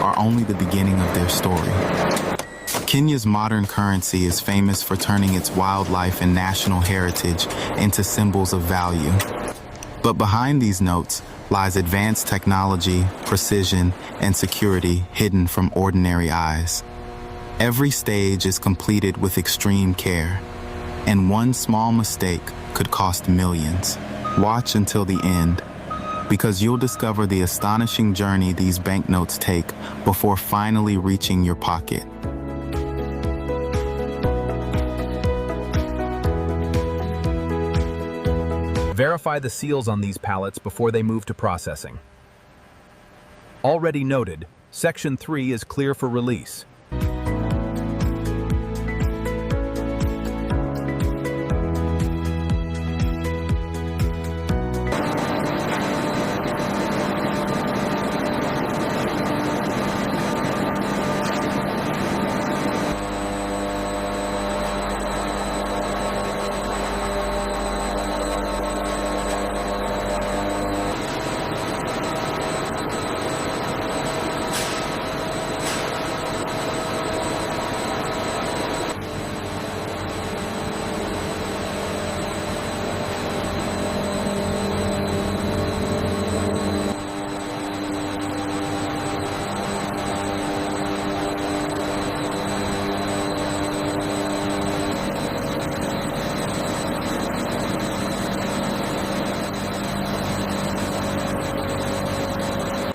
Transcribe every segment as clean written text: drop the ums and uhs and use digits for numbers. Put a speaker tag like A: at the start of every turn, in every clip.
A: are only the beginning of their story. Kenya's modern currency is famous for turning its wildlife and national heritage into symbols of value. But behind these notes lies advanced technology, precision, and security hidden from ordinary eyes. Every stage is completed with extreme care, and one small mistake could cost millions. Watch until the end, because you'll discover the astonishing journey these banknotes take before finally reaching your pocket.
B: Verify the seals on these pallets before they move to processing. Already noted, Section 3 is clear for release.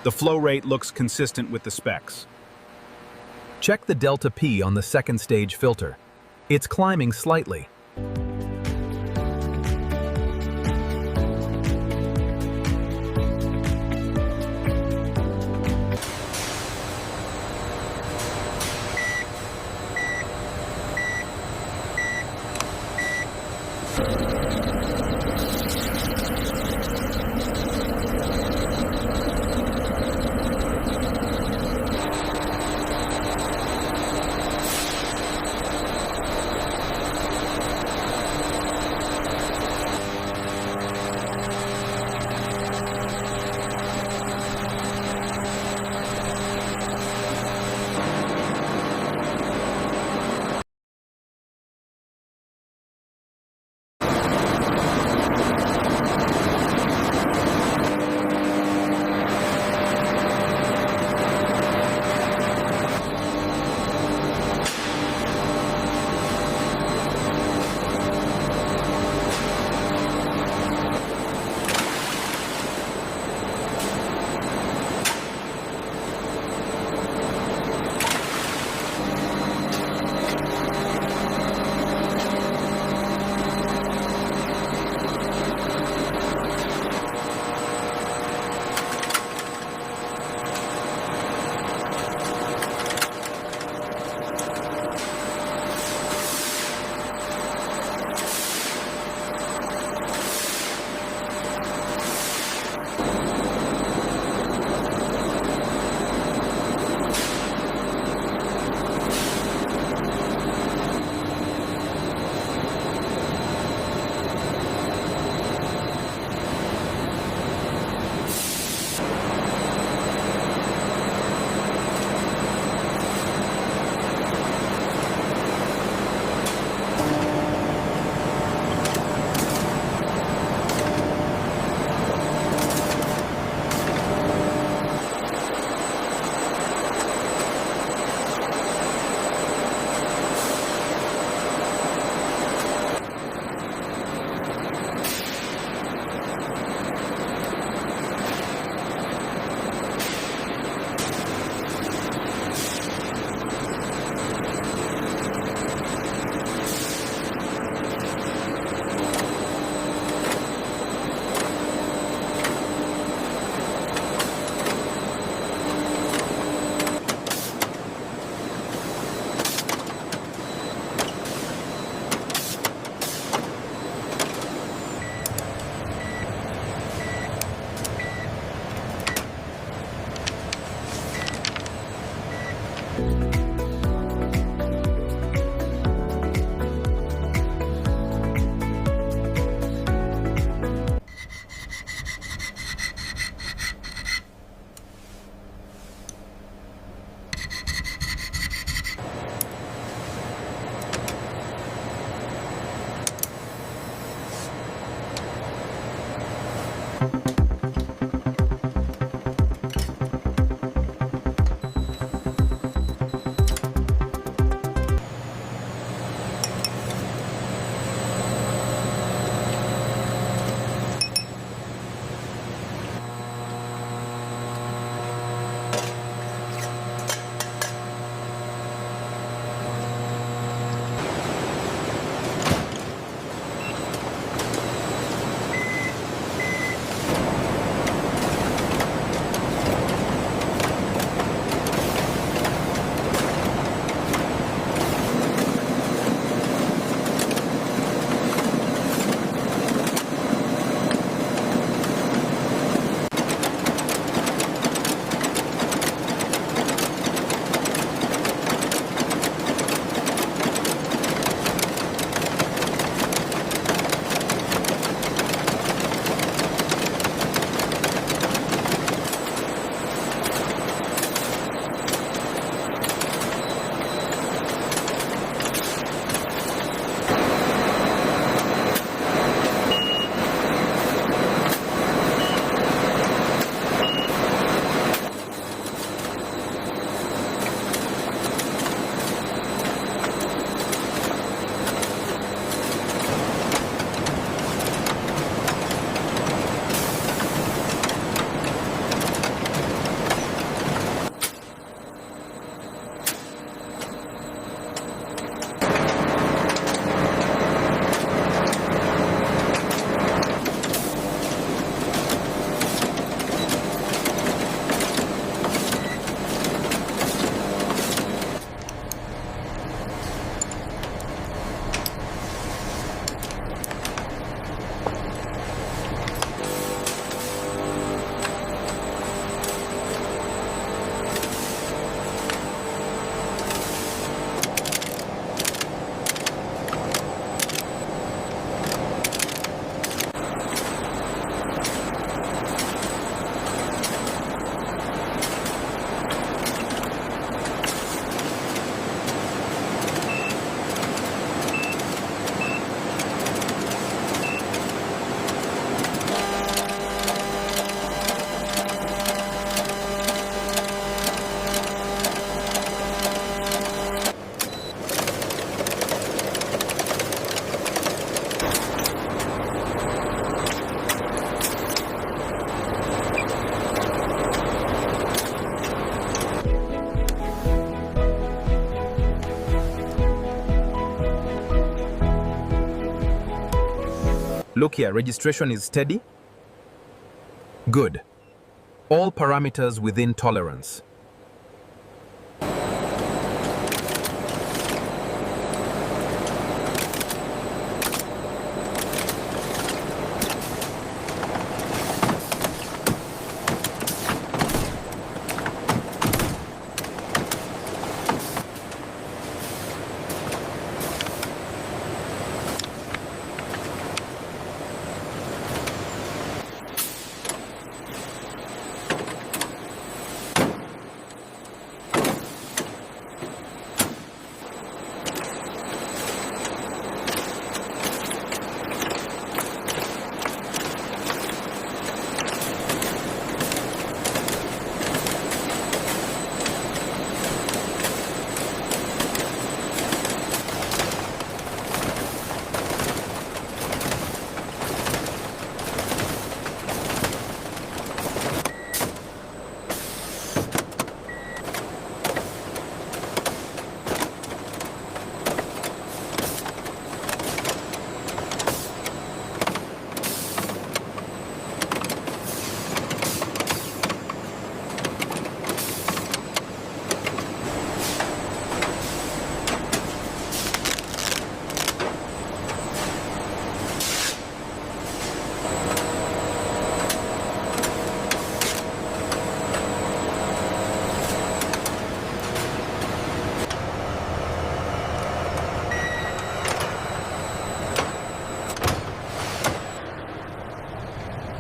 B: The flow rate looks consistent with the specs. Check the delta P on the second stage filter. It's climbing slightly. Look here, registration is steady. Good. All parameters within tolerance.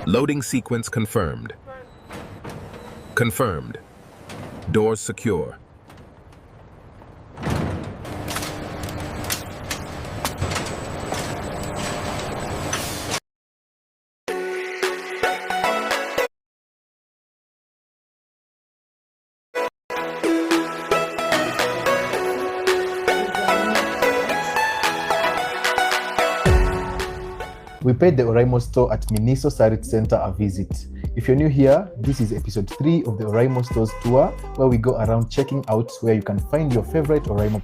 B: Loading sequence confirmed. Confirmed. Doors secure.
C: We paid the Oraimo store at Miniso Sarit Center a visit. If you're new here, this is episode 3 of the Oraimo stores tour, where we go around checking out where you can find your favorite Oraimo